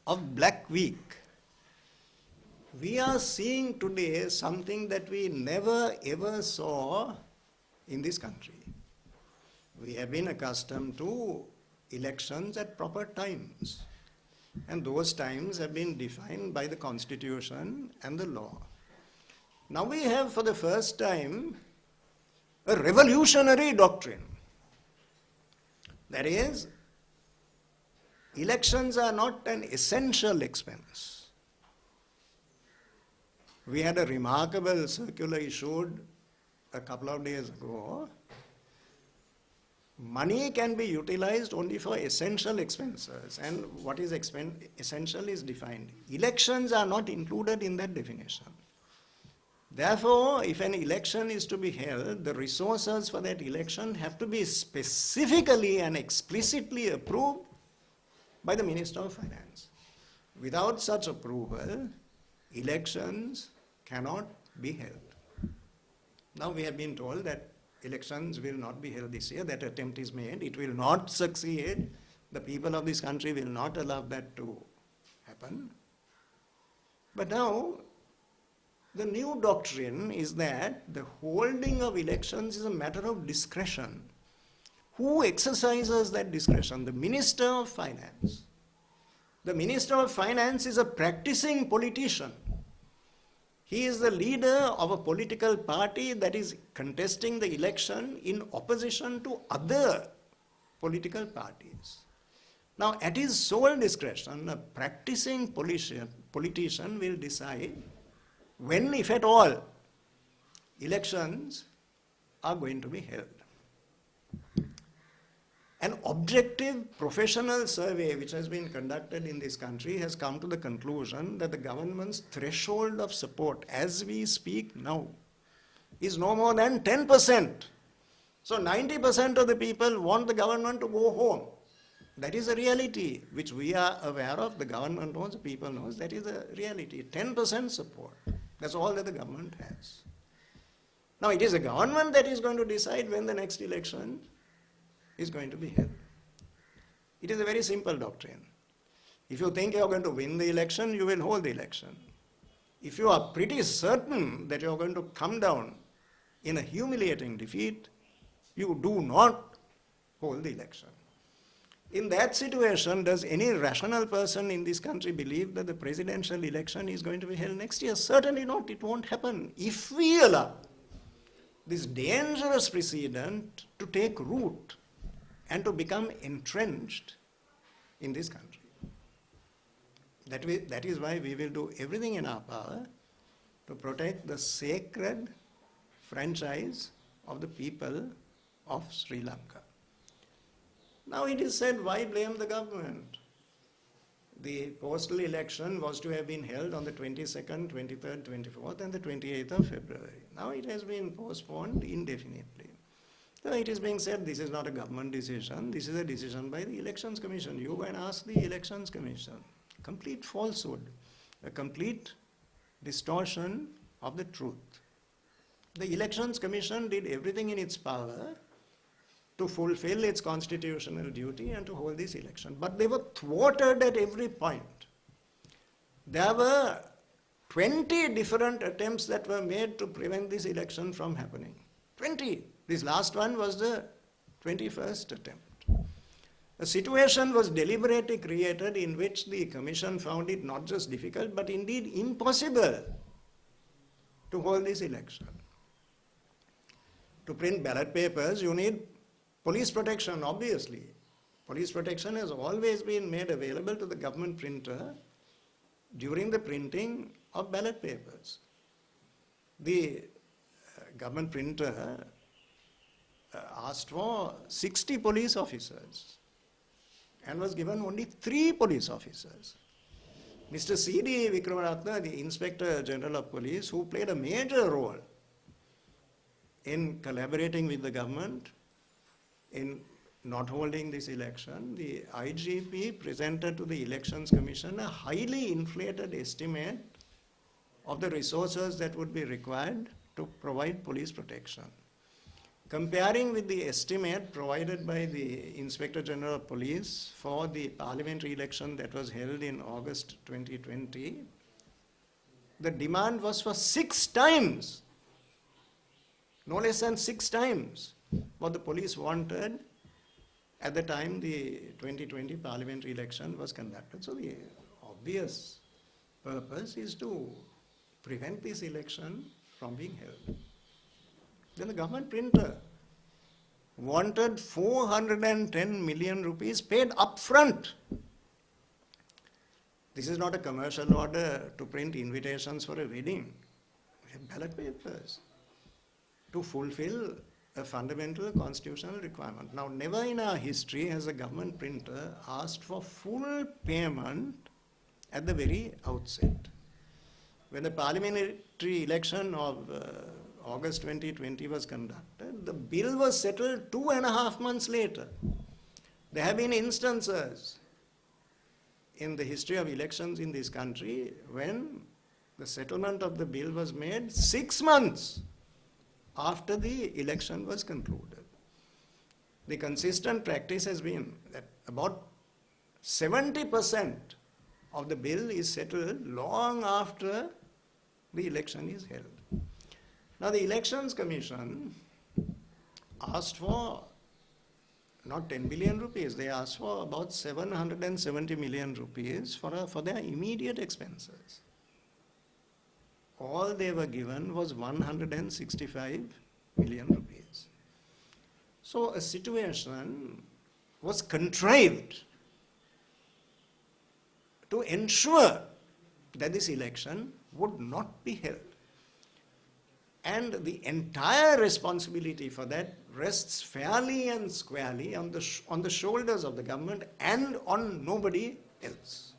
of Black Week, we are seeing today something that we never ever saw in this country. We have been accustomed to elections at proper times, and those times have been defined by the Constitution and the law. Now we have for the first time a revolutionary doctrine. That is, elections are not an essential expense. We had a remarkable circular issued a couple of days ago. Money can be utilized only for essential expenses, and what is essential is defined. Elections are not included in that definition. Therefore, if an election is to be held, the resources for that election have to be specifically and explicitly approved by the Minister of Finance. Without such approval, elections cannot be held. Now we have been told that elections will not be held this year. That attempt is made. It will not succeed. The people of this country will not allow that to happen. But now, the new doctrine is that the holding of elections is a matter of discretion. Who exercises that discretion? The Minister of Finance. The Minister of Finance is a practicing politician. He is the leader of a political party that is contesting the election in opposition to other political parties. Now, at his sole discretion, a practicing politician will decide when, if at all, elections are going to be held. An objective professional survey which has been conducted in this country has come to the conclusion that the government's threshold of support as we speak now is no more than 10%. So 90% of the people want the government to go home. That is a reality which we are aware of. The government knows, the people knows. That is a reality. 10% support. That's all that the government has. Now it is the government that is going to decide when the next election is going to be held. It is a very simple doctrine. If you think you are going to win the election, you will hold the election. If you are pretty certain that you are going to come down in a humiliating defeat, you do not hold the election. In that situation, does any rational person in this country believe that the presidential election is going to be held next year? Certainly not. It won't happen if we allow this dangerous precedent to take root and to become entrenched in this country. That is why we will do everything in our power to protect the sacred franchise of the people of Sri Lanka. Now it is said, why blame the government? The postal election was to have been held on the 22nd, 23rd, 24th and the 28th of February. Now it has been postponed indefinitely. So it is being said this is not a government decision, this is a decision by the Elections Commission. You go and ask the Elections Commission. Complete falsehood, a complete distortion of the truth. The Elections Commission did everything in its power to fulfill its constitutional duty and to hold this election. But they were thwarted at every point. There were 20 different attempts that were made to prevent this election from happening. 20. This last one was the 21st attempt. A situation was deliberately created in which the commission found it not just difficult, but indeed impossible to hold this election. To print ballot papers, you need police protection, obviously. Police protection has always been made available to the government printer during the printing of ballot papers. The government printer asked for 60 police officers and was given only 3 police officers. Mr. C.D. Vikramaratne, the Inspector General of Police, who played a major role in collaborating with the government in not holding this election, the IGP presented to the Elections Commission a highly inflated estimate of the resources that would be required to provide police protection. comparing with the estimate provided by the Inspector General of Police for the parliamentary election that was held in August 2020, the demand was for 6 times, no less than 6 times what the police wanted at the time the 2020 parliamentary election was conducted. So the obvious purpose is to prevent this election from being held. Then the government printer wanted 410 million rupees paid upfront. This is not a commercial order to print invitations for a wedding. We have ballot papers to fulfill a fundamental constitutional requirement. Now, never in our history has a government printer asked for full payment at the very outset. When the parliamentary election of August 2020 was conducted, the bill was settled 2.5 months later. There have been instances in the history of elections in this country when the settlement of the bill was made 6 months after the election was concluded. The consistent practice has been that about 70% of the bill is settled long after the election is held. Now the Elections Commission asked for not 10 billion rupees, they asked for about 770 million rupees for their immediate expenses. All they were given was 165 million rupees. So a situation was contrived to ensure that this election would not be held. And the entire responsibility for that rests fairly and squarely on the shoulders of the government and on nobody else.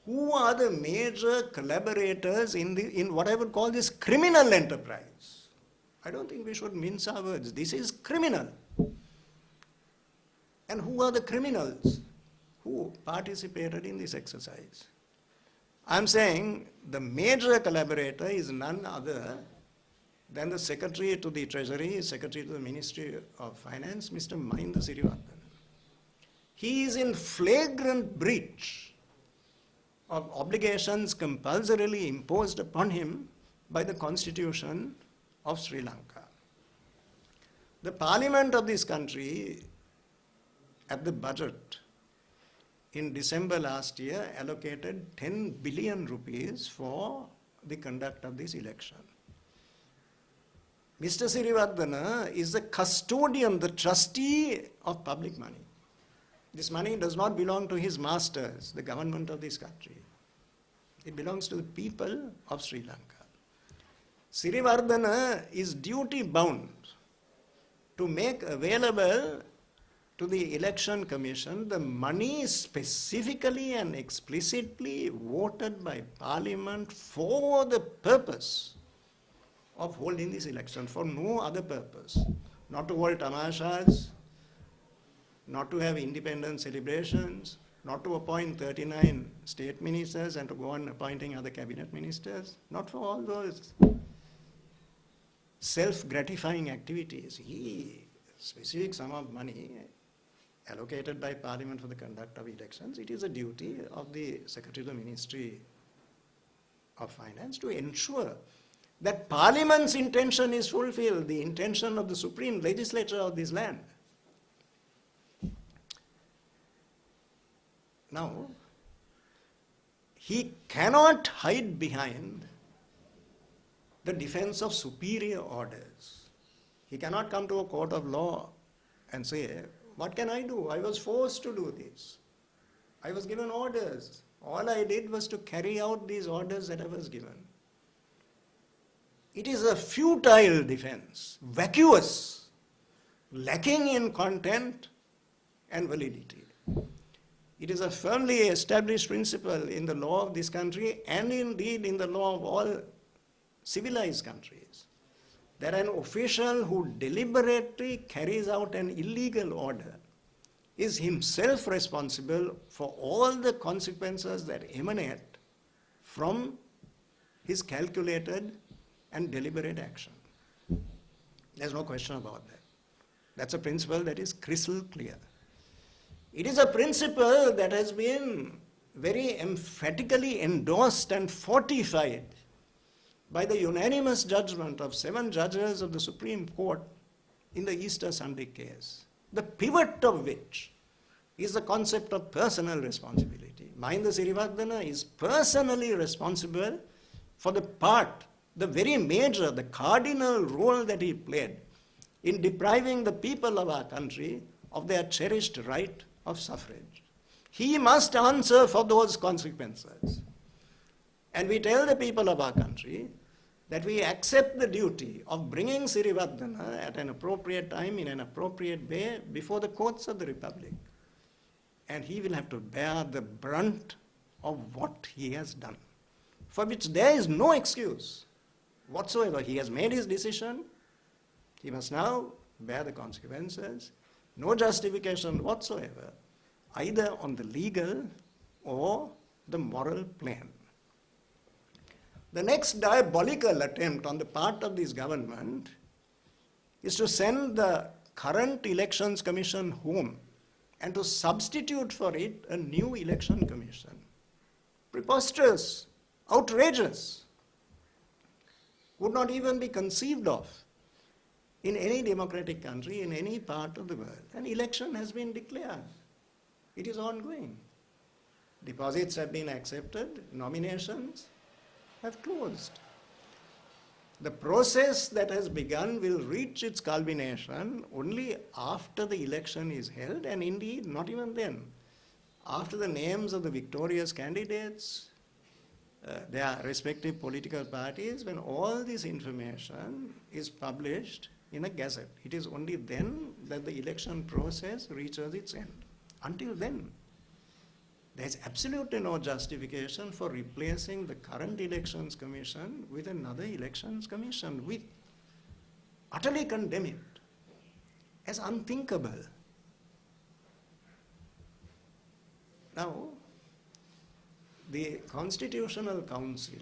Who are the major collaborators in what I would call this criminal enterprise? I don't think we should mince our words. This is criminal. And who are the criminals who participated in this exercise? I'm saying the major collaborator is none other than the Secretary to the Treasury, Secretary to the Ministry of Finance, Mr. Mahinda Siriwardena. He is in flagrant breach of obligations compulsorily imposed upon him by the Constitution of Sri Lanka. The Parliament of this country, at the budget in December last year, allocated 10 billion rupees for the conduct of this election. Mr. Siriwardena is the custodian, the trustee of public money. This money does not belong to his masters, the government of this country. It belongs to the people of Sri Lanka. Siriwardena is duty bound to make available to the Election Commission the money specifically and explicitly voted by Parliament for the purpose of holding this election, for no other purpose. Not to hold tamashas, not to have independent celebrations, not to appoint 39 state ministers and to go on appointing other cabinet ministers, not for all those self-gratifying activities. Specific sum of money allocated by Parliament for the conduct of elections, it is a duty of the Secretary of the Ministry of Finance to ensure that Parliament's intention is fulfilled, the intention of the Supreme Legislature of this land. Now, he cannot hide behind the defense of superior orders. He cannot come to a court of law and say, what can I do? I was forced to do this. I was given orders. All I did was to carry out these orders that I was given. It is a futile defense, vacuous, lacking in content and validity. It is a firmly established principle in the law of this country and indeed in the law of all civilized countries that an official who deliberately carries out an illegal order is himself responsible for all the consequences that emanate from his calculated and deliberate action. There's no question about that. That's a principle that is crystal clear. It is a principle that has been very emphatically endorsed and fortified by the unanimous judgment of 7 judges of the Supreme Court in the Easter Sunday case, the pivot of which is the concept of personal responsibility. Mahinda Sirivardhana is personally responsible for the part, the very major, the cardinal role that he played in depriving the people of our country of their cherished right of suffrage. He must answer for those consequences. And we tell the people of our country that we accept the duty of bringing Sirivardhana at an appropriate time, in an appropriate way, before the courts of the Republic. And he will have to bear the brunt of what he has done, for which there is no excuse whatsoever. He has made his decision. He must now bear the consequences. No justification whatsoever, either on the legal or the moral plane. The next diabolical attempt on the part of this government is to send the current Elections Commission home and to substitute for it a new election commission. Preposterous, outrageous, would not even be conceived of in any democratic country, in any part of the world. An election has been declared. It is ongoing. Deposits have been accepted, nominations have closed. The process that has begun will reach its culmination only after the election is held, and indeed not even then. After the names of the victorious candidates, their respective political parties, when all this information is published in a gazette, it is only then that the election process reaches its end. Until then, there is absolutely no justification for replacing the current Elections Commission with another Elections Commission. We utterly condemn it as unthinkable. Now, the Constitutional Council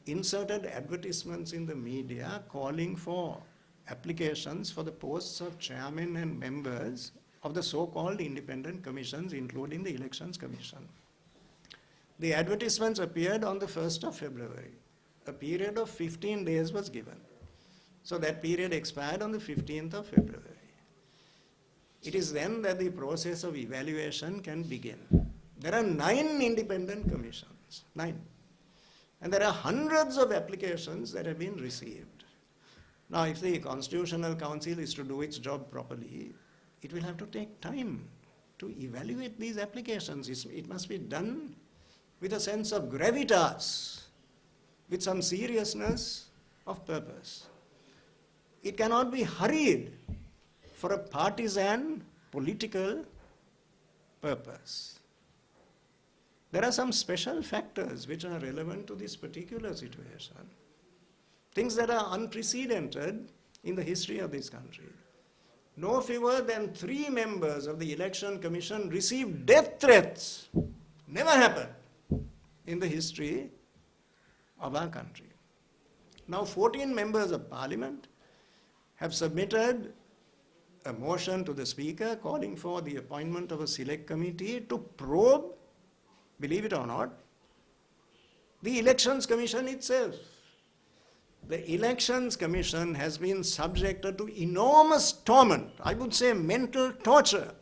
inserted advertisements in the media calling for applications for the posts of chairman and members of the so-called independent commissions, including the Elections Commission. The advertisements appeared on the 1st of February. A period of 15 days was given. So that period expired on the 15th of February. It is then that the process of evaluation can begin. There are 9 independent commissions, 9. And there are hundreds of applications that have been received. Now, if the Constitutional Council is to do its job properly, it will have to take time to evaluate these applications. It must be done with a sense of gravitas, with some seriousness of purpose. It cannot be hurried for a partisan political purpose. There are some special factors which are relevant to this particular situation, things that are unprecedented in the history of this country. No fewer than 3 members of the Election Commission received death threats. Never happened in the history of our country. Now 14 members of Parliament have submitted a motion to the Speaker calling for the appointment of a select committee to probe, believe it or not, the Elections Commission itself. The Elections Commission has been subjected to enormous torment, I would say mental torture,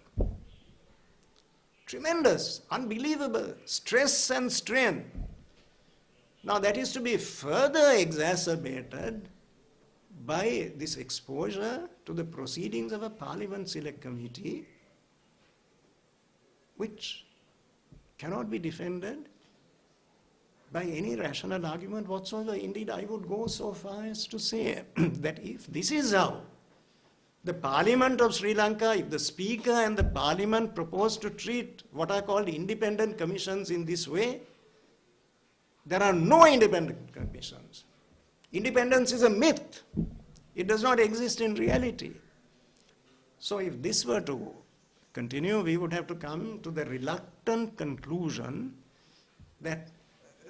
tremendous, unbelievable stress and strain. Now that is to be further exacerbated by this exposure to the proceedings of a Parliament Select Committee, which cannot be defended by any rational argument whatsoever. Indeed, I would go so far as to say that if this is how the Parliament of Sri Lanka, if the Speaker and the Parliament propose to treat what are called independent commissions in this way, there are no independent commissions. Independence is a myth. It does not exist in reality. So if this were to continue, we would have to come to the reluctant conclusion that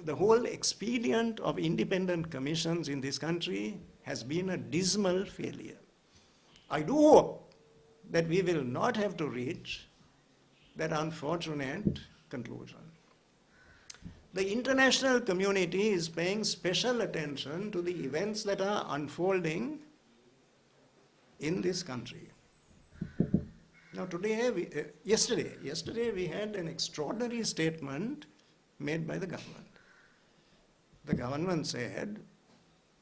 the whole expedient of independent commissions in this country has been a dismal failure. I do hope that we will not have to reach that unfortunate conclusion. The international community is paying special attention to the events that are unfolding in this country. Now yesterday we had an extraordinary statement made by the government. The government said,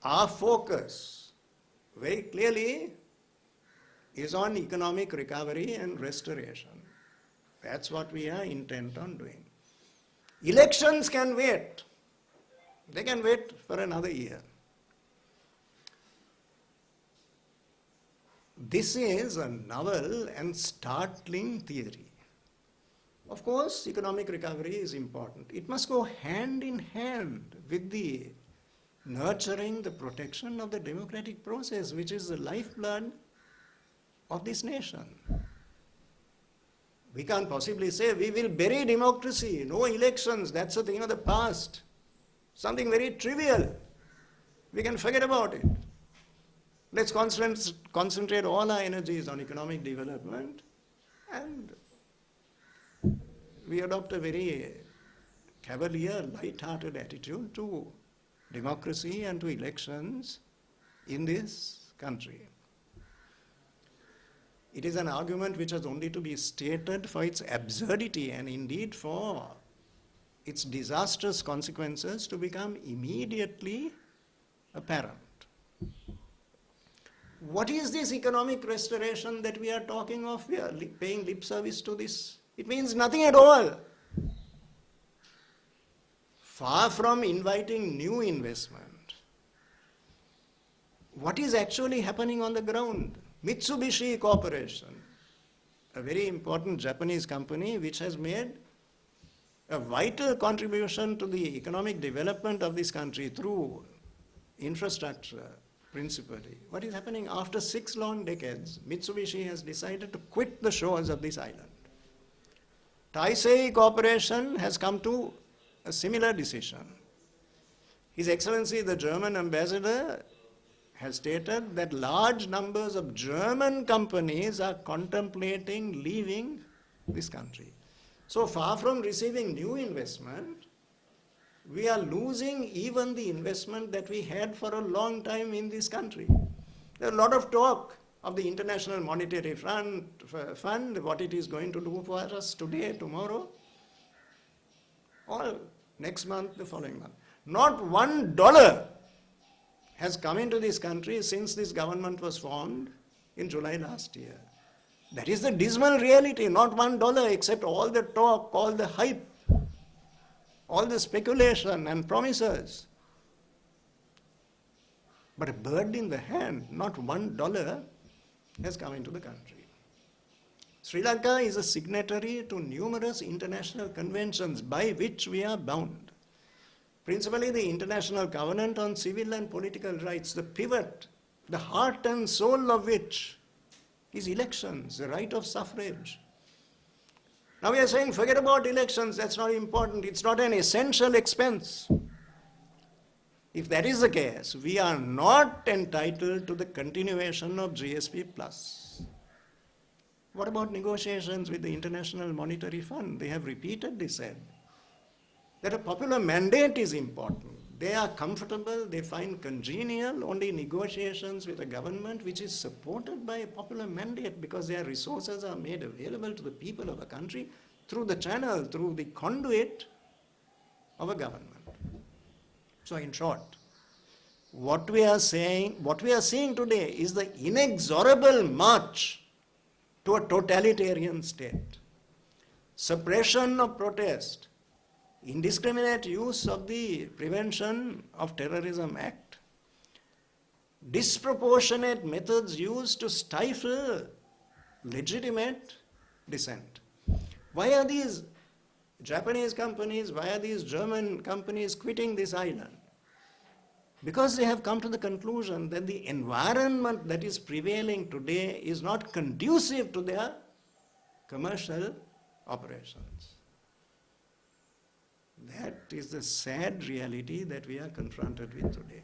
our focus very clearly is on economic recovery and restoration. That's what we are intent on doing. Elections can wait. They can wait for another year. This is a novel and startling theory. Of course, economic recovery is important. It must go hand in hand with the nurturing, the protection of the democratic process, which is the lifeblood of this nation. We can't possibly say we will bury democracy, no elections, that's a thing of the past. Something very trivial. We can forget about it. Let's concentrate all our energies on economic development, and we adopt a very cavalier, light-hearted attitude to democracy and to elections in this country. It is an argument which has only to be stated for its absurdity and indeed for its disastrous consequences to become immediately apparent. What is this economic restoration that we are talking of? We are paying lip service to this. It means nothing at all. Far from inviting new investment, what is actually happening on the ground? Mitsubishi Corporation, a very important Japanese company which has made a vital contribution to the economic development of this country through infrastructure, principally. What is happening after 6 long decades? Mitsubishi has decided to quit the shores of this island. Taisei Corporation has come to a similar decision. His Excellency, the German ambassador, has stated that large numbers of German companies are contemplating leaving this country. So far from receiving new investment, we are losing even the investment that we had for a long time in this country. There are a lot of talk of the International Monetary Fund, what it is going to do for us today, tomorrow, or next month, the following month. Not $1 has come into this country since this government was formed in July last year. That is the dismal reality, not $1, except all the talk, all the hype, all the speculation and promises. But a bird in the hand, not $1, has come into the country. Sri Lanka is a signatory to numerous international conventions by which we are bound. Principally the International Covenant on Civil and Political Rights, the pivot, the heart and soul of which is elections, the right of suffrage. Now we are saying, forget about elections, that's not important, it's not an essential expense. If that is the case, we are not entitled to the continuation of GSP+. What about negotiations with the International Monetary Fund? They have repeatedly said that a popular mandate is important. They are comfortable, they find congenial only negotiations with a government which is supported by a popular mandate because their resources are made available to the people of a country through the channel, through the conduit of a government. So in short, what we are seeing today is the inexorable march to a totalitarian state. Suppression of protest, indiscriminate use of the Prevention of Terrorism Act, disproportionate methods used to stifle legitimate dissent. Why are these Japanese companies, why are these German companies quitting this island? Because they have come to the conclusion that the environment that is prevailing today is not conducive to their commercial operations. That is the sad reality that we are confronted with today.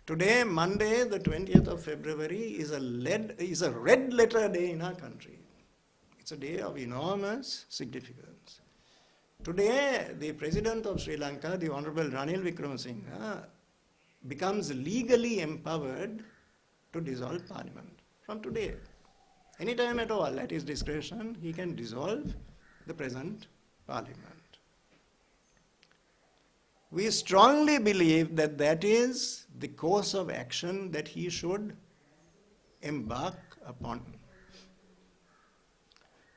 Today, Monday, the 20th of February, is a red letter day in our country. It's a day of enormous significance. Today, the President of Sri Lanka, the Honorable Ranil Wickremesinghe, becomes legally empowered to dissolve Parliament. From today, any time at all, at his discretion, he can dissolve the present Parliament. We strongly believe that that is the course of action that he should embark upon.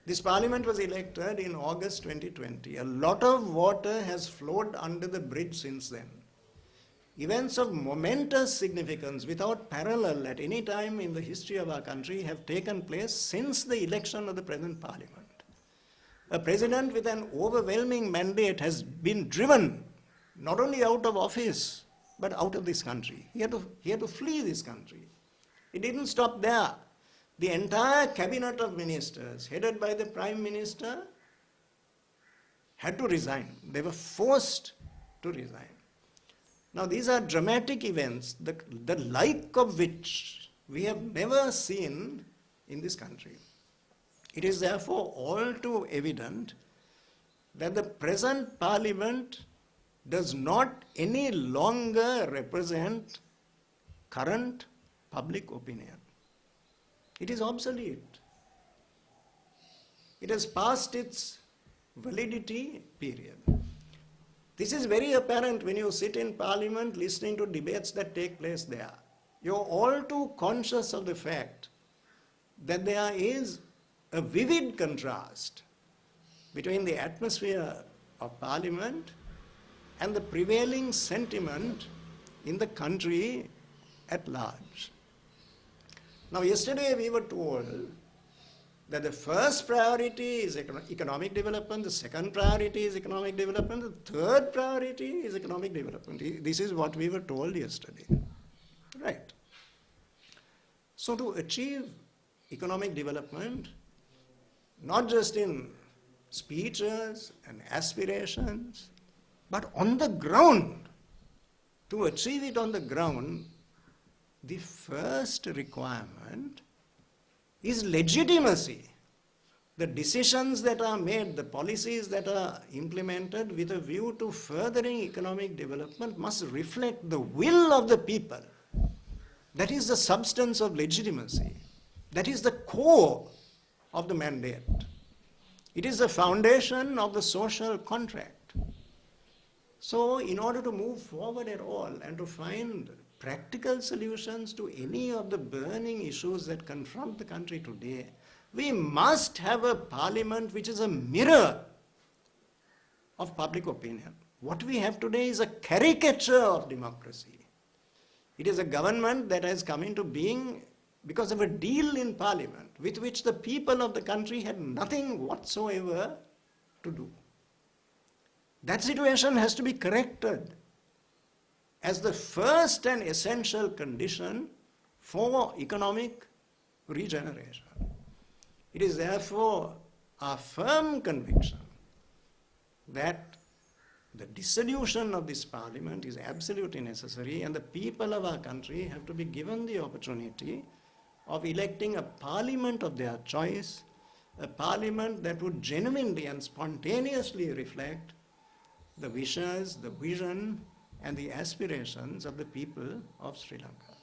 This Parliament was elected in August 2020. A lot of water has flowed under the bridge since then. Events of momentous significance without parallel at any time in the history of our country have taken place since the election of the present Parliament. A president with an overwhelming mandate has been driven not only out of office, but out of this country. He had to flee this country. It didn't stop there. The entire cabinet of ministers, headed by the Prime Minister, had to resign. They were forced to resign. Now, these are dramatic events, the like of which we have never seen in this country. It is therefore all too evident that the present Parliament does not any longer represent current public opinion. It is obsolete. It has passed its validity period. This is very apparent when you sit in Parliament listening to debates that take place there. You're all too conscious of the fact that there is a vivid contrast between the atmosphere of Parliament and the prevailing sentiment in the country at large. Now, yesterday we were told that the first priority is economic development, the second priority is economic development, the third priority is economic development. This is what we were told yesterday. Right. So to achieve economic development, not just in speeches and aspirations, but on the ground, to achieve it on the ground, the first requirement is legitimacy. The decisions that are made, the policies that are implemented with a view to furthering economic development must reflect the will of the people. That is the substance of legitimacy. That is the core of the mandate. It is the foundation of the social contract. So, in order to move forward at all and to find practical solutions to any of the burning issues that confront the country today, we must have a Parliament which is a mirror of public opinion. What we have today is a caricature of democracy. It is a government that has come into being because of a deal in Parliament with which the people of the country had nothing whatsoever to do. That situation has to be corrected as the first and essential condition for economic regeneration. It is therefore our firm conviction that the dissolution of this Parliament is absolutely necessary, and the people of our country have to be given the opportunity of electing a Parliament of their choice, a Parliament that would genuinely and spontaneously reflect the wishes, the vision, and the aspirations of the people of Sri Lanka.